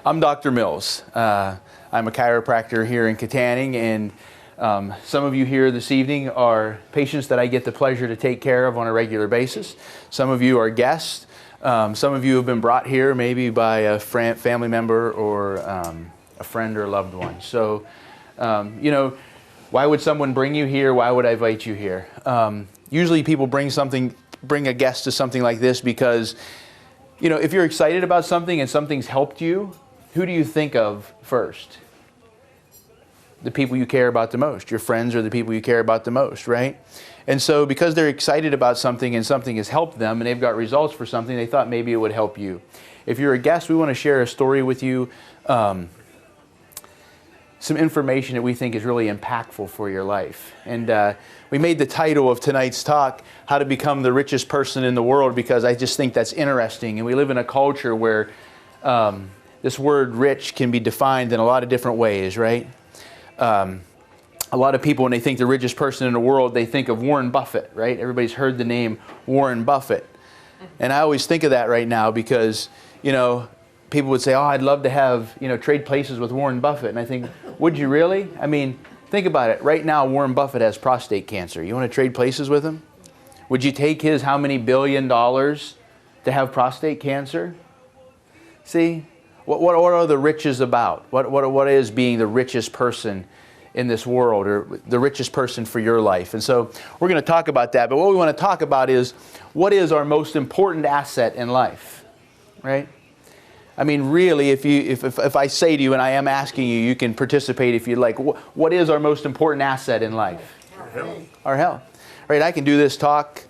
I'm Dr. Mills. I'm a chiropractor here in Katanning, and some of you here this evening are patients that I get the pleasure to take care of on a regular basis. Some of you are guests. Some of you have been brought here maybe by a family member or a friend or a loved one. So, why would someone bring you here? Why would I invite you here? Usually people bring a guest to something like this because, if you're excited about something and something's helped you, who do you think of first? The people you care about the most. Your friends are the people you care about the most, right? And so because they're excited about something and something has helped them and they've got results for something, they thought maybe it would help you. If you're a guest, we want to share a story with you, some information that we think is really impactful for your life. And we made the title of tonight's talk, How to Become the Richest Person in the World, because I just think that's interesting. And we live in a culture where this word rich can be defined in a lot of different ways, right? A lot of people, when they think the richest person in the world, they think of Warren Buffett, right? Everybody's heard the name Warren Buffett. And I always think of that right now because, people would say, oh, I'd love to have, trade places with Warren Buffett. And I think, would you really? I mean, think about it. Right now, Warren Buffett has prostate cancer. You want to trade places with him? Would you take his how many $1 billion to have prostate cancer? See? What are the riches about? What is being the richest person in this world, or the richest person for your life? And so we're going to talk about that. But what we want to talk about is, what is our most important asset in life, right? I mean, really, if I say to you, and I am asking you, you can participate if you'd like. What is our most important asset in life? Our health. Our health. Right? I can do this talk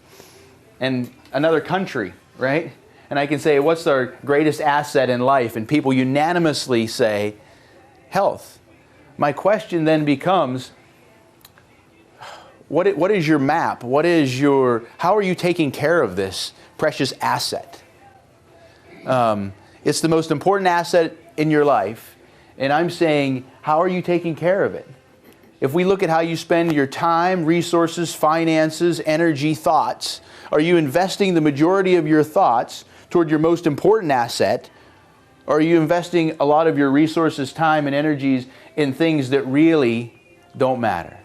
in another country, right? And I can say, what's our greatest asset in life? And people unanimously say, health. My question then becomes, what is your map? How are you taking care of this precious asset? It's the most important asset in your life. And I'm saying, how are you taking care of it? If we look at how you spend your time, resources, finances, energy, thoughts, are you investing the majority of your thoughts toward your most important asset? Or are you investing a lot of your resources, time, and energies in things that really don't matter?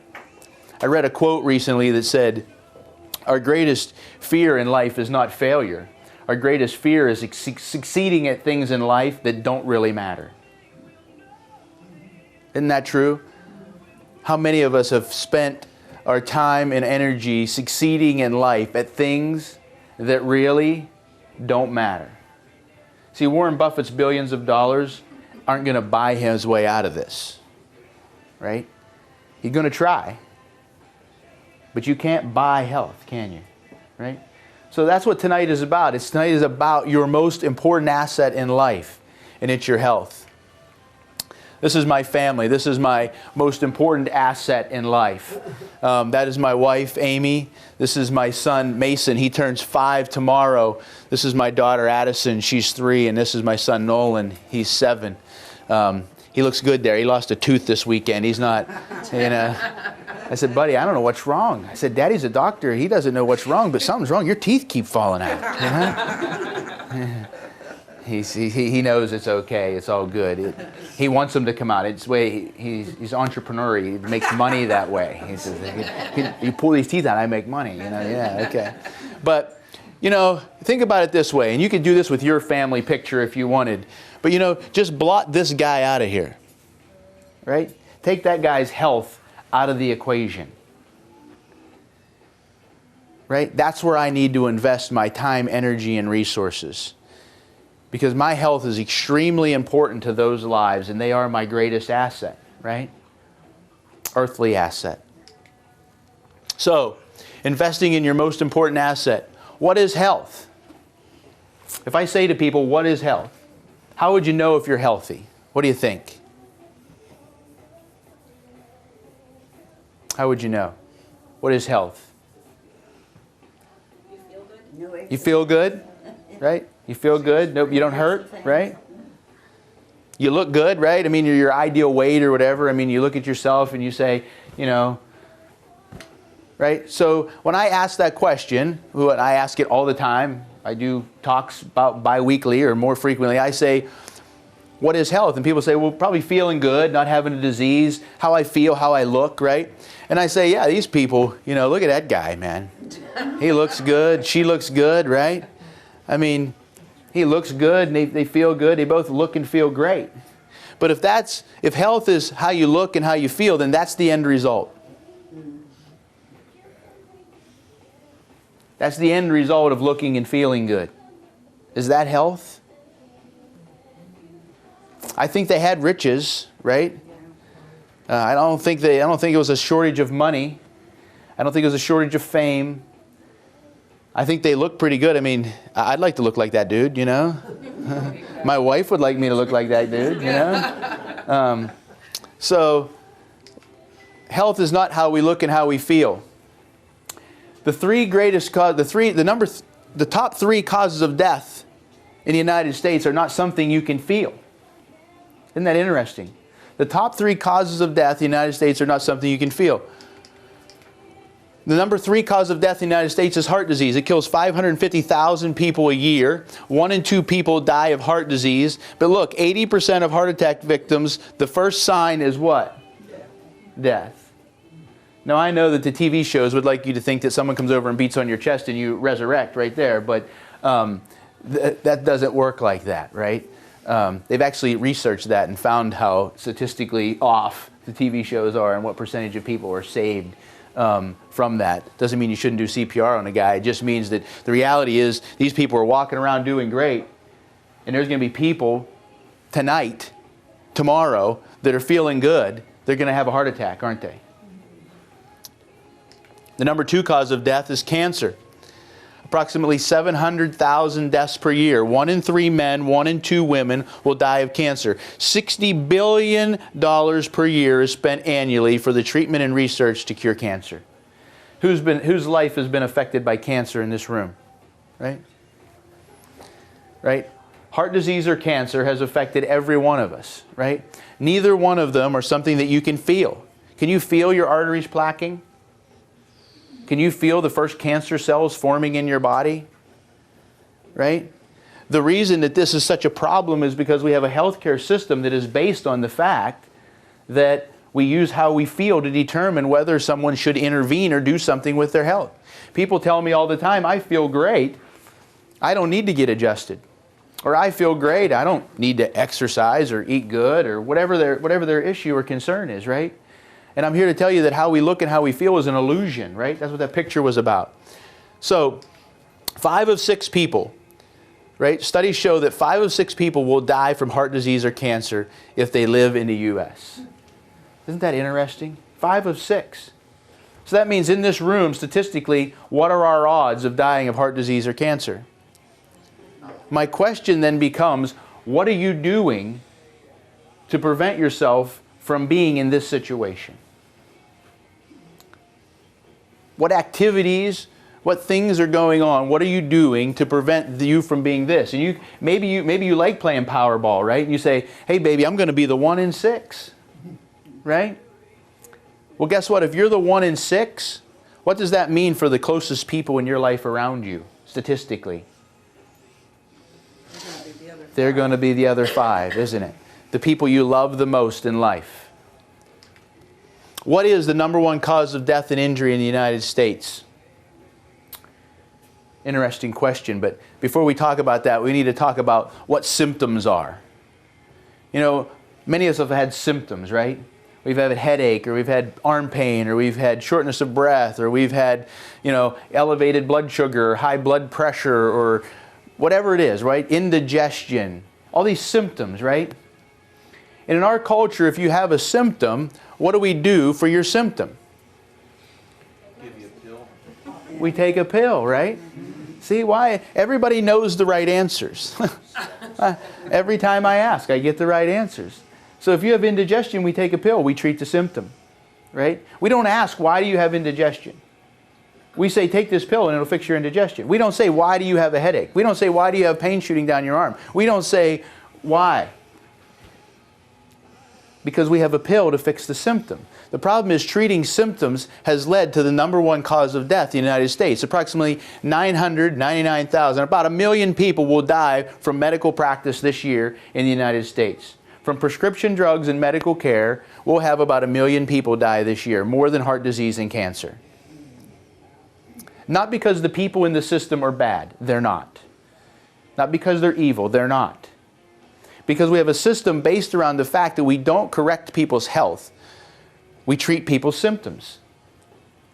I read a quote recently that said, our greatest fear in life is not failure. Our greatest fear is succeeding at things in life that don't really matter. Isn't that true? How many of us have spent our time and energy succeeding in life at things that really don't matter? See, Warren Buffett's billions of dollars aren't going to buy his way out of this, right? He's going to try, but you can't buy health, can you? Right? So that's what tonight is about. Tonight is about your most important asset in life, and it's your health. This is my family. This is my most important asset in life. That is my wife, Amy. This is my son, Mason. He turns 5 tomorrow. This is my daughter, Addison. She's 3. And this is my son, Nolan. He's 7. He looks good there. He lost a tooth this weekend. He's not, I said, buddy, I don't know what's wrong. I said, Daddy's a doctor. He doesn't know what's wrong, but something's wrong. Your teeth keep falling out. He knows it's okay. It's all good. He wants them to come out. It's way he's entrepreneurial. He makes money that way. He says, you pull these teeth out, I make money. Yeah, okay. But think about it this way, and you could do this with your family picture if you wanted. But just blot this guy out of here, right? Take that guy's health out of the equation, right? That's where I need to invest my time, energy, and resources. Because my health is extremely important to those lives, and they are my greatest asset, right? Earthly asset. So, investing in your most important asset. What is health? If I say to people, what is health? How would you know if you're healthy? What do you think? How would you know? What is health? You feel good? You feel good, right? You feel good. Nope, you don't hurt, right? You look good, right? I mean, you're your ideal weight or whatever. I mean, you look at yourself and you say, right? So when I ask that question, I ask it all the time. I do talks about bi-weekly or more frequently. I say, what is health? And people say, well, probably feeling good, not having a disease, how I feel, how I look, right? And I say, yeah, these people, you know, look at that guy, man. He looks good, she looks good, right? I mean, he looks good and they feel good. They both look and feel great. But if health is how you look and how you feel, then that's the end result. That's the end result of looking and feeling good. Is that health? I think they had riches, right? I don't think it was a shortage of money. I don't think it was a shortage of fame. I think they look pretty good. I mean, I'd like to look like that dude, you know. My wife would like me to look like that dude, you know. So, health is not how we look and how we feel. The top three causes of death in the United States are not something you can feel. Isn't that interesting? The top three causes of death in the United States are not something you can feel. The number 3 cause of death in the United States is heart disease. It kills 550,000 people a year. 1 in 2 people die of heart disease. But look, 80% of heart attack victims, the first sign is what? Death. Now I know that the TV shows would like you to think that someone comes over and beats on your chest and you resurrect right there, but that doesn't work like that, right? They've actually researched that and found how statistically off the TV shows are and what percentage of people are saved from that. Doesn't mean you shouldn't do CPR on a guy. It just means that the reality is these people are walking around doing great, and there's going to be people tonight, tomorrow, that are feeling good. They're going to have a heart attack, aren't they? The number 2 cause of death is cancer. Approximately 700,000 deaths per year. 1 in 3 men, 1 in 2 women will die of cancer. $60 billion per year is spent annually for the treatment and research to cure cancer. Whose life has been affected by cancer in this room? Right? Right? Heart disease or cancer has affected every one of us. Right? Neither one of them are something that you can feel. Can you feel your arteries plaquing? Can you feel the first cancer cells forming in your body? Right? The reason that this is such a problem is because we have a healthcare system that is based on the fact that we use how we feel to determine whether someone should intervene or do something with their health. People tell me all the time, I feel great, I don't need to get adjusted. Or I feel great, I don't need to exercise or eat good or whatever their issue or concern is, right? And I'm here to tell you that how we look and how we feel is an illusion, right? That's what that picture was about. So, 5 of 6 people, right? Studies show that 5 of 6 people will die from heart disease or cancer if they live in the U.S. Isn't that interesting? 5 of 6. So that means in this room, statistically, what are our odds of dying of heart disease or cancer? My question then becomes, what are you doing to prevent yourself from being in this situation? What activities, what things are going on? What are you doing to prevent you from being this? And maybe you like playing Powerball, right? And you say, hey baby, I'm going to be the 1 in 6, right? Well, guess what? If you're the 1 in 6, what does that mean for the closest people in your life around you, statistically? They're going to be the other 5, isn't it? The people you love the most in life. What is the number 1 cause of death and injury in the United States? Interesting question, but before we talk about that, we need to talk about what symptoms are. You know, many of us have had symptoms, right? We've had a headache, or we've had arm pain, or we've had shortness of breath, or we've had, you know, elevated blood sugar, or high blood pressure, or whatever it is, right? Indigestion, all these symptoms, right? And in our culture, if you have a symptom, what do we do for your symptom? Give you a pill. We take a pill, right? See why? Everybody knows the right answers. Every time I ask, I get the right answers. So if you have indigestion, we take a pill. We treat the symptom, right? We don't ask, why do you have indigestion? We say, take this pill and it'll fix your indigestion. We don't say, why do you have a headache? We don't say, why do you have pain shooting down your arm? We don't say, why? because we have a pill to fix the symptom. The problem is treating symptoms has led to the #1 cause of death in the United States. Approximately 999,000, about 1 million people will die from medical practice this year in the United States. From prescription drugs and medical care, we'll have about 1 million people die this year, more than heart disease and cancer. Not because the people in the system are bad, they're not. Not because they're evil, they're not. Because we have a system based around the fact that we don't correct people's health. We treat people's symptoms.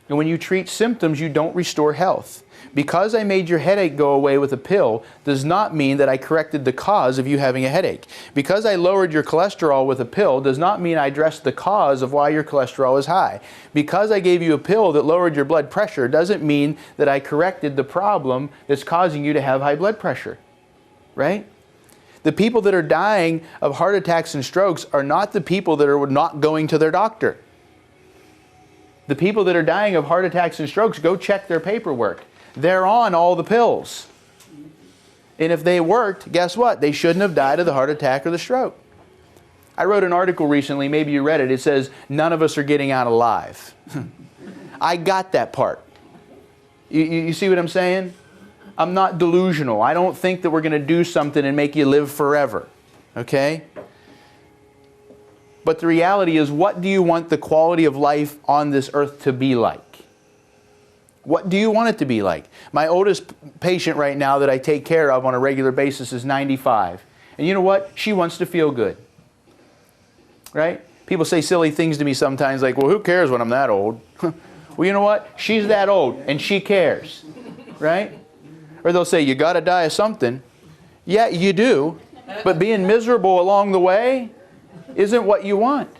And when you treat symptoms, you don't restore health. Because I made your headache go away with a pill does not mean that I corrected the cause of you having a headache. Because I lowered your cholesterol with a pill does not mean I addressed the cause of why your cholesterol is high. Because I gave you a pill that lowered your blood pressure doesn't mean that I corrected the problem that's causing you to have high blood pressure. Right? The people that are dying of heart attacks and strokes are not the people that are not going to their doctor. The people that are dying of heart attacks and strokes, go check their paperwork. They're on all the pills. And if they worked, guess what? They shouldn't have died of the heart attack or the stroke. I wrote an article recently, maybe you read it. It says, none of us are getting out alive. I got that part. You see what I'm saying? I'm not delusional. I don't think that we're going to do something and make you live forever. Okay? But the reality is, what do you want the quality of life on this earth to be like? What do you want it to be like? My oldest patient right now that I take care of on a regular basis is 95. And you know what? She wants to feel good. Right? People say silly things to me sometimes like, well, who cares when I'm that old? Well, you know what? She's that old and she cares. Right? Or they'll say, you got to die of something. Yeah, you do. But being miserable along the way isn't what you want.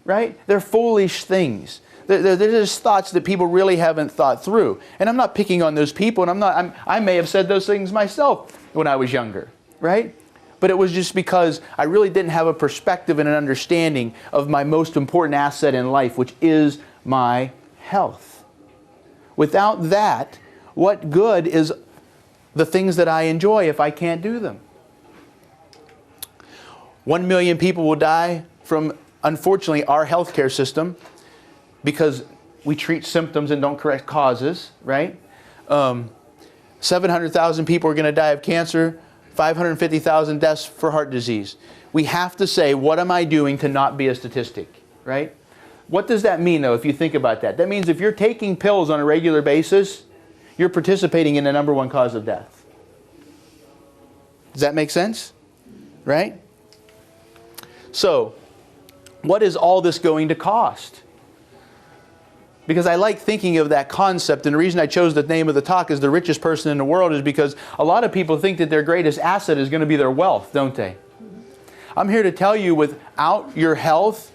Right? They're foolish things. They're just thoughts that people really haven't thought through. And I'm not picking on those people. And I may have said those things myself when I was younger. Right? But it was just because I really didn't have a perspective and an understanding of my most important asset in life, which is my health. Without that, what good is the things that I enjoy if I can't do them? 1 million people will die from, unfortunately, our healthcare system because we treat symptoms and don't correct causes, right? 700,000 people are going to die of cancer, 550,000 deaths for heart disease. We have to say, what am I doing to not be a statistic, right? What does that mean, though, if you think about that? That means if you're taking pills on a regular basis, you're participating in the #1 cause of death. Does that make sense? Right? So, what is all this going to cost? Because I like thinking of that concept, and the reason I chose the name of the talk as the richest person in the world is because a lot of people think that their greatest asset is going to be their wealth, don't they? I'm here to tell you, without your health,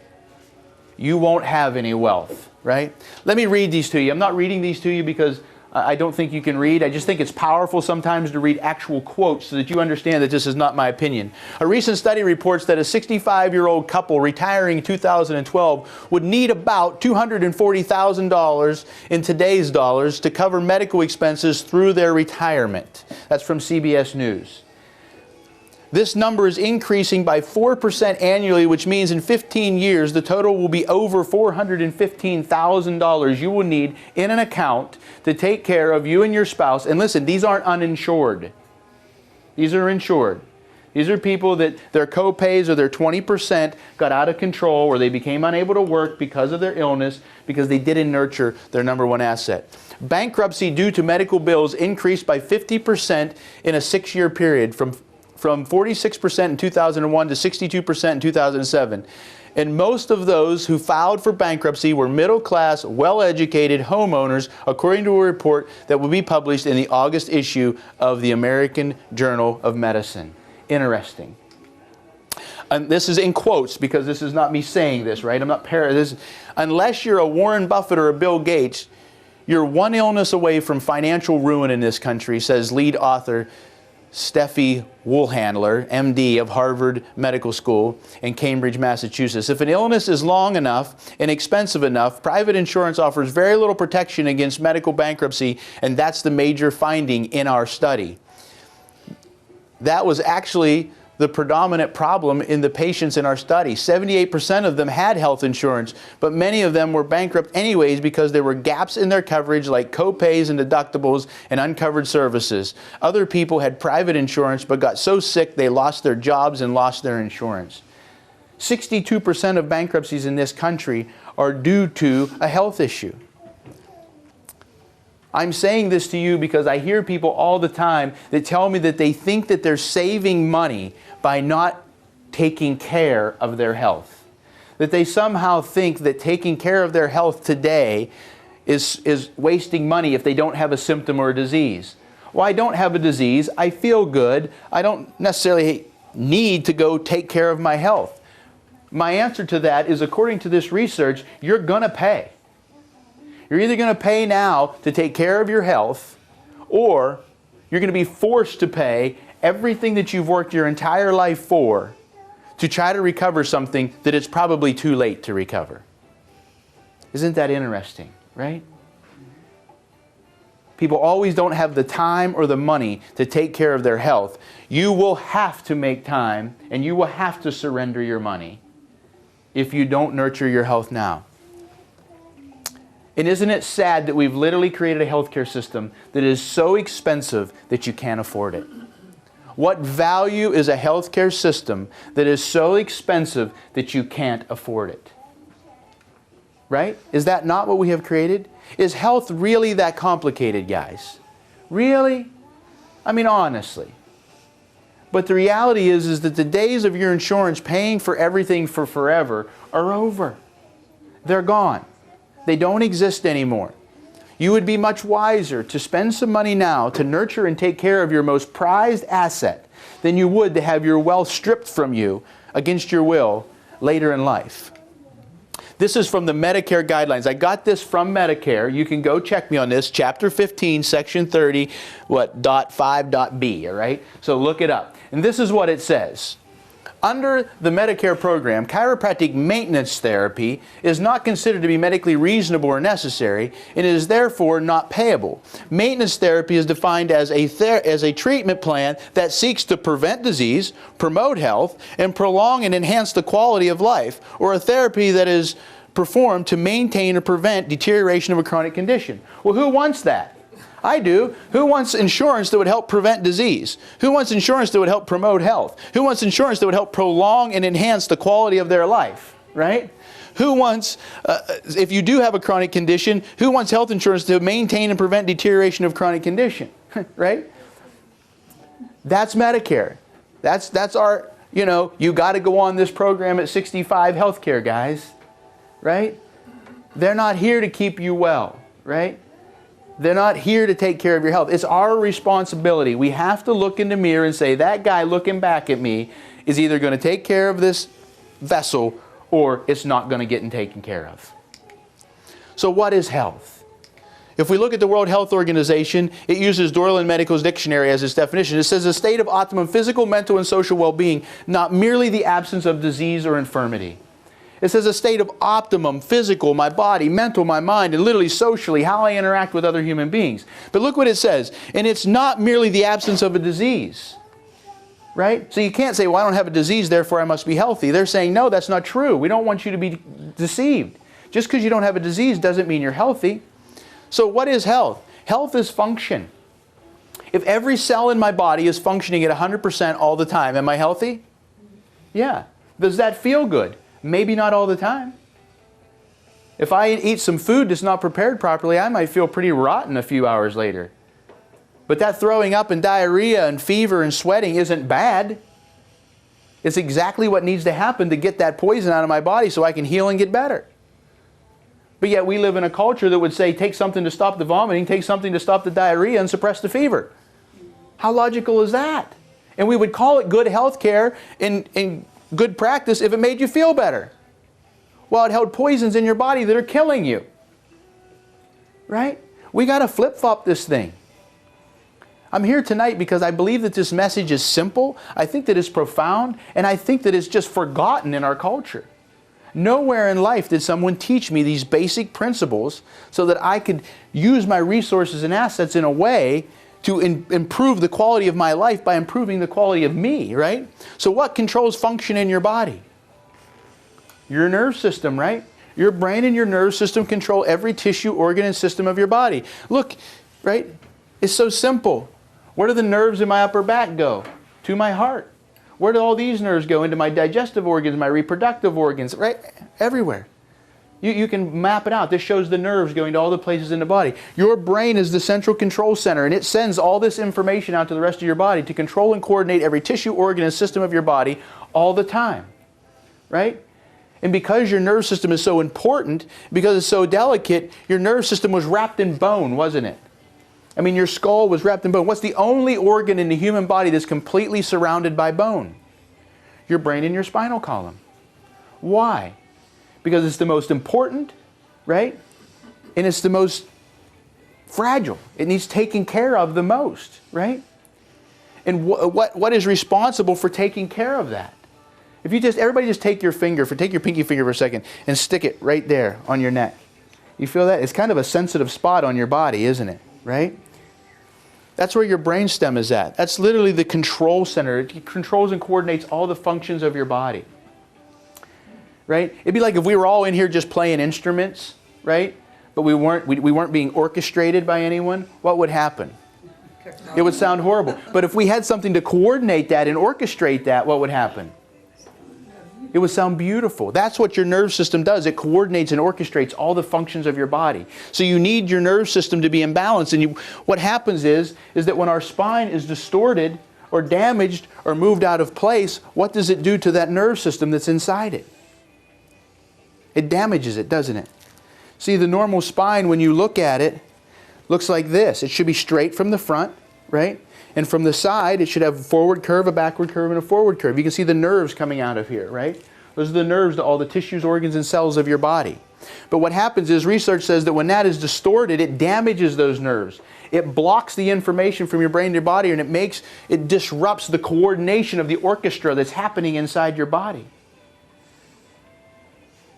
you won't have any wealth, right? Let me read these to you. I'm not reading these to you because I don't think you can read. I just think it's powerful sometimes to read actual quotes so that you understand that this is not my opinion. A recent study reports that a 65-year-old couple retiring in 2012 would need about $240,000 in today's dollars to cover medical expenses through their retirement. That's from CBS News. This number is increasing by 4% annually, which means in 15 years, the total will be over $415,000 you will need in an account to take care of you and your spouse. And listen, these aren't uninsured. These are insured. These are people that their co-pays or their 20% got out of control or they became unable to work because of their illness because they didn't nurture their #1 asset. Bankruptcy due to medical bills increased by 50% in a 6-year period from 46% in 2001 to 62% in 2007. And most of those who filed for bankruptcy were middle-class, well-educated homeowners, according to a report that will be published in the August issue of the American Journal of Medicine. Interesting. And this is in quotes because this is not me saying this, right? I'm not paraphrasing. Unless you're a Warren Buffett or a Bill Gates, you're one illness away from financial ruin in this country, says lead author Steffi Woolhandler, MD of Harvard Medical School in Cambridge, Massachusetts. If an illness is long enough and expensive enough, private insurance offers very little protection against medical bankruptcy, and that's the major finding in our study. That was actually the predominant problem in the patients in our study. 78% of them had health insurance, but many of them were bankrupt anyways because there were gaps in their coverage like co-pays and deductibles and uncovered services. Other people had private insurance but got so sick they lost their jobs and lost their insurance. 62% of bankruptcies in this country are due to a health issue. I'm saying this to you because I hear people all the time that tell me that they think that they're saving money by not taking care of their health. That they somehow think that taking care of their health today is wasting money if they don't have a symptom or a disease. Well, I don't have a disease. I feel good. I don't necessarily need to go take care of my health. My answer to that is, according to this research, you're going to pay. You're either going to pay now to take care of your health, or you're going to be forced to pay everything that you've worked your entire life for to try to recover something that it's probably too late to recover. Isn't that interesting, right? People always don't have the time or the money to take care of their health. You will have to make time, and you will have to surrender your money if you don't nurture your health now. And isn't it sad that we've literally created a healthcare system that is so expensive that you can't afford it? What value is a healthcare system that is so expensive that you can't afford it? Right? Is that not what we have created? Is health really that complicated, guys? Really? I mean, honestly. But the reality is that the days of your insurance paying for everything for forever are over. They're gone. They don't exist anymore. You would be much wiser to spend some money now to nurture and take care of your most prized asset than you would to have your wealth stripped from you against your will later in life. This is from the Medicare guidelines. I got this from Medicare. You can go check me on this. Chapter 15, section 30, .5.b, all right? So look it up. And this is what it says. Under the Medicare program, chiropractic maintenance therapy is not considered to be medically reasonable or necessary, and it is therefore not payable. Maintenance therapy is defined as a treatment plan that seeks to prevent disease, promote health, and prolong and enhance the quality of life, or a therapy that is performed to maintain or prevent deterioration of a chronic condition. Well, who wants that? I do. Who wants insurance that would help prevent disease? Who wants insurance that would help promote health? Who wants insurance that would help prolong and enhance the quality of their life, right? Who wants, if you do have a chronic condition, who wants health insurance to maintain and prevent deterioration of chronic condition, right? That's Medicare. That's our, you got to go on this program at 65 healthcare, guys, right? They're not here to keep you well, right? They're not here to take care of your health. It's our responsibility. We have to look in the mirror and say, that guy looking back at me is either going to take care of this vessel or it's not going to get taken care of. So what is health? If we look at the World Health Organization, it uses Dorland Medical's dictionary as its definition. It says a state of optimum physical, mental, and social well-being, not merely the absence of disease or infirmity. It says a state of optimum, physical, my body, mental, my mind, and literally socially, how I interact with other human beings. But look what it says. And it's not merely the absence of a disease. Right? So you can't say, well, I don't have a disease, therefore I must be healthy. They're saying, no, that's not true. We don't want you to be deceived. Just because you don't have a disease doesn't mean you're healthy. So what is health? Health is function. If every cell in my body is functioning at 100% all the time, am I healthy? Yeah. Does that feel good? Maybe not all the time. If I eat some food that's not prepared properly, I might feel pretty rotten a few hours later. But that throwing up and diarrhea and fever and sweating isn't bad. It's exactly what needs to happen to get that poison out of my body so I can heal and get better. But yet we live in a culture that would say, take something to stop the vomiting, take something to stop the diarrhea and suppress the fever. How logical is that? And we would call it good health care and good practice if it made you feel better. Well, it held poisons in your body that are killing you. Right? We got to flip-flop this thing. I'm here tonight because I believe that this message is simple, I think that it's profound, and I think that it's just forgotten in our culture. Nowhere in life did someone teach me these basic principles so that I could use my resources and assets in a way to improve the quality of my life by improving the quality of me, right? So what controls function in your body? Your nerve system, right? Your brain and your nerve system control every tissue, organ, and system of your body. Look, right? It's so simple. Where do the nerves in my upper back go? To my heart. Where do all these nerves go? Into my digestive organs, my reproductive organs, right? Everywhere. You can map it out. This shows the nerves going to all the places in the body. Your brain is the central control center, and it sends all this information out to the rest of your body to control and coordinate every tissue, organ, and system of your body all the time, right? And because your nerve system is so important, because it's so delicate, your nerve system was wrapped in bone, wasn't it? I mean, your skull was wrapped in bone. What's the only organ in the human body that's completely surrounded by bone? Your brain and your spinal column. Why? Because it's the most important, right? And it's the most fragile. It needs taken care of the most, right? And what is responsible for taking care of that? If you everybody just take your pinky finger for a second and stick it right there on your neck. You feel that? It's kind of a sensitive spot on your body, isn't it? Right? That's where your brainstem is at. That's literally the control center. It controls and coordinates all the functions of your body. Right? It'd be like if we were all in here just playing instruments, right? But we weren't being orchestrated by anyone. What would happen? It would sound horrible. But if we had something to coordinate that and orchestrate that, what would happen? It would sound beautiful. That's what your nerve system does. It coordinates and orchestrates all the functions of your body. So you need your nerve system to be in balance. And what happens is that when our spine is distorted or damaged or moved out of place, what does it do to that nerve system that's inside it? It damages it, doesn't it? See, the normal spine, when you look at it, looks like this. It should be straight from the front, right? And from the side, it should have a forward curve, a backward curve, and a forward curve. You can see the nerves coming out of here, right? Those are the nerves to all the tissues, organs, and cells of your body. But what happens is research says that when that is distorted, it damages those nerves. It blocks the information from your brain to your body, and it disrupts the coordination of the orchestra that's happening inside your body.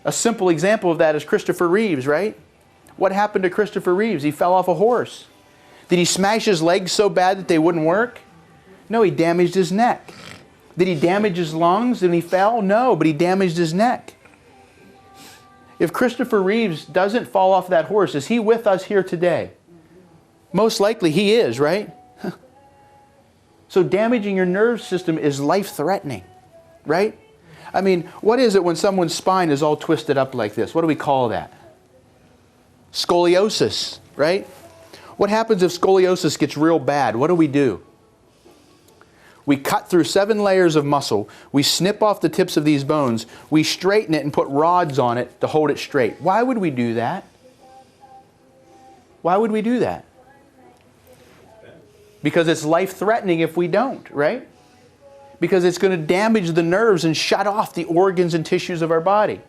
A simple example of that is Christopher Reeves, right? What happened to Christopher Reeves? He fell off a horse. Did he smash his legs so bad that they wouldn't work? No, he damaged his neck. Did he damage his lungs and he fell? No, but he damaged his neck. If Christopher Reeves doesn't fall off that horse, is he with us here today? Most likely he is, right? So damaging your nerve system is life-threatening, right? I mean, what is it when someone's spine is all twisted up like this? What do we call that? Scoliosis, right? What happens if scoliosis gets real bad? What do? We cut through 7 layers of muscle. We snip off the tips of these bones. We straighten it and put rods on it to hold it straight. Why would we do that? Why would we do that? Because it's life-threatening if we don't, right? Because it's going to damage the nerves and shut off the organs and tissues of our body.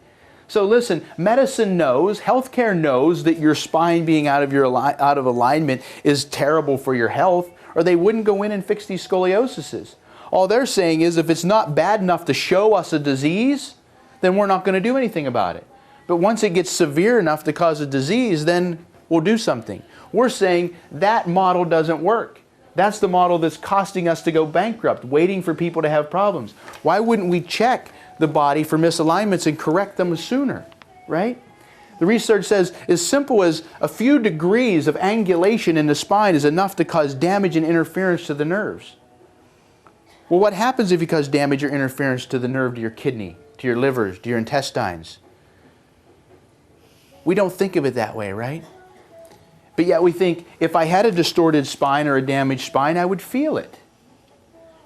So listen, medicine knows, healthcare knows that your spine being out of alignment is terrible for your health, or they wouldn't go in and fix these scolioses. All they're saying is if it's not bad enough to show us a disease, then we're not going to do anything about it. But once it gets severe enough to cause a disease, then we'll do something. We're saying that model doesn't work. That's the model that's costing us to go bankrupt, waiting for people to have problems. Why wouldn't we check the body for misalignments and correct them sooner, right? The research says as simple as a few degrees of angulation in the spine is enough to cause damage and interference to the nerves. Well, what happens if you cause damage or interference to the nerve, to your kidney, to your livers, to your intestines? We don't think of it that way, right? But yet we think, if I had a distorted spine or a damaged spine, I would feel it.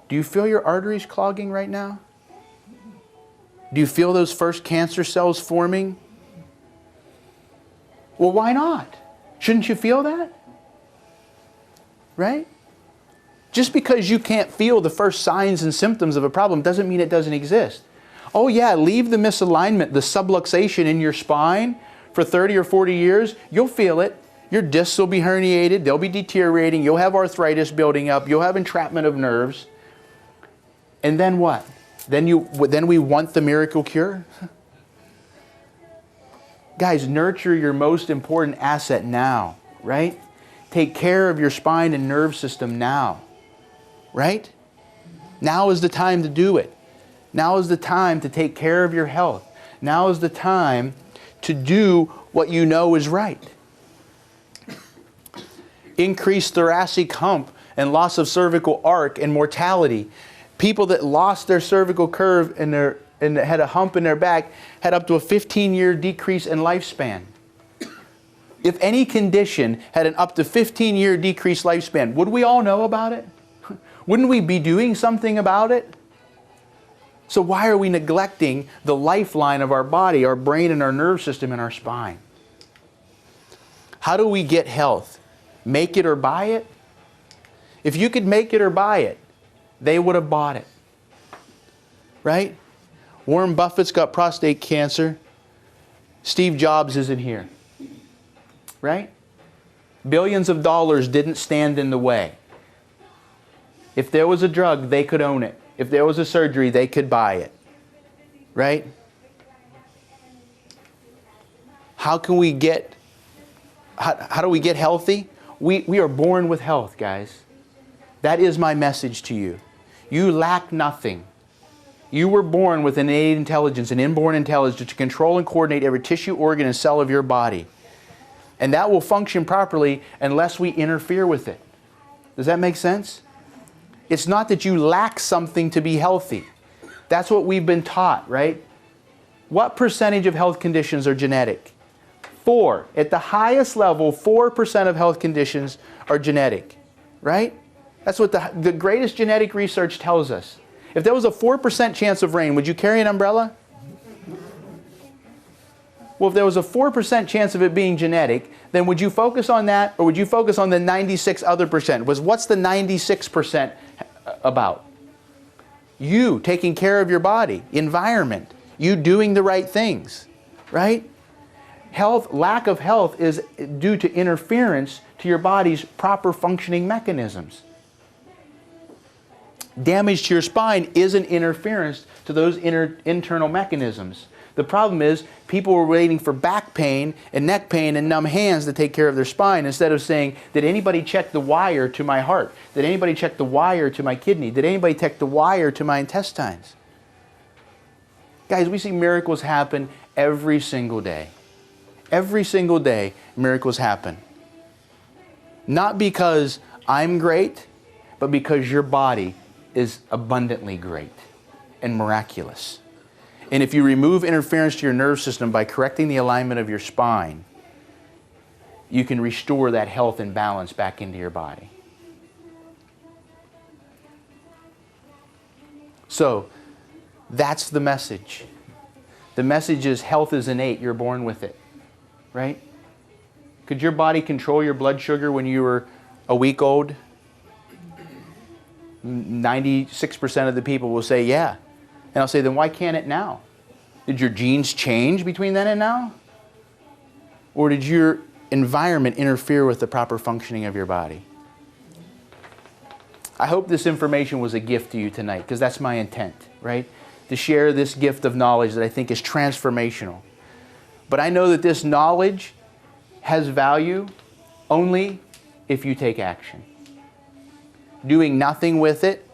Do you feel your arteries clogging right now? Do you feel those first cancer cells forming? Well, why not? Shouldn't you feel that? Right? Just because you can't feel the first signs and symptoms of a problem doesn't mean it doesn't exist. Oh yeah, leave the misalignment, the subluxation in your spine for 30 or 40 years, you'll feel it. Your discs will be herniated, they'll be deteriorating, you'll have arthritis building up, you'll have entrapment of nerves. And then what? Then we want the miracle cure? Guys, nurture your most important asset now, right? take care of your spine and nerve system now. Right? Now is the time to do it. Now is the time to take care of your health. Now is the time to do what you know is right. Increased thoracic hump and loss of cervical arc and mortality. People that lost their cervical curve and had a hump in their back had up to a 15-year decrease in lifespan. If any condition had an up to 15-year decreased lifespan, would we all know about it? Wouldn't we be doing something about it? So why are we neglecting the lifeline of our body, our brain and our nerve system and our spine? How do we get health? Make it or buy it? If you could make it or buy it, they would have bought it. Right? Warren Buffett's got prostate cancer. Steve Jobs isn't here. Right? Billions of dollars didn't stand in the way. If there was a drug, they could own it. If there was a surgery, they could buy it. Right? How do we get healthy? We are born with health, guys. That is my message to you. You lack nothing. You were born with innate intelligence, an inborn intelligence to control and coordinate every tissue, organ, and cell of your body. And that will function properly unless we interfere with it. Does that make sense? It's not that you lack something to be healthy. That's what we've been taught, right? What percentage of health conditions are genetic? 4. At the highest level, 4% of health conditions are genetic, right? That's what the greatest genetic research tells us. If there was a 4% chance of rain, would you carry an umbrella? Well, if there was a 4% chance of it being genetic, then would you focus on that, or would you focus on the 96 other percent? What's the 96% about? You taking care of your body, environment, you doing the right things, right? Lack of health is due to interference to your body's proper functioning mechanisms. Damage to your spine is an interference to those internal mechanisms. The problem is people were waiting for back pain and neck pain and numb hands to take care of their spine instead of saying, did anybody check the wire to my heart? Did anybody check the wire to my kidney? Did anybody check the wire to my intestines? Guys, we see miracles happen every single day. Every single day, miracles happen. Not because I'm great, but because your body is abundantly great and miraculous. And if you remove interference to your nerve system by correcting the alignment of your spine, you can restore that health and balance back into your body. So, that's the message. The message is health is innate. You're born with it. Right? Could your body control your blood sugar when you were a week old? 96% of the people will say, yeah. And I'll say, then why can't it now? Did your genes change between then and now? Or did your environment interfere with the proper functioning of your body? I hope this information was a gift to you tonight, because that's my intent, right? To share this gift of knowledge that I think is transformational. But I know that this knowledge has value only if you take action. Doing nothing with it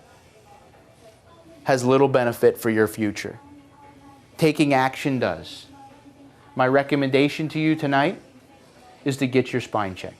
has little benefit for your future. Taking action does. My recommendation to you tonight is to get your spine checked.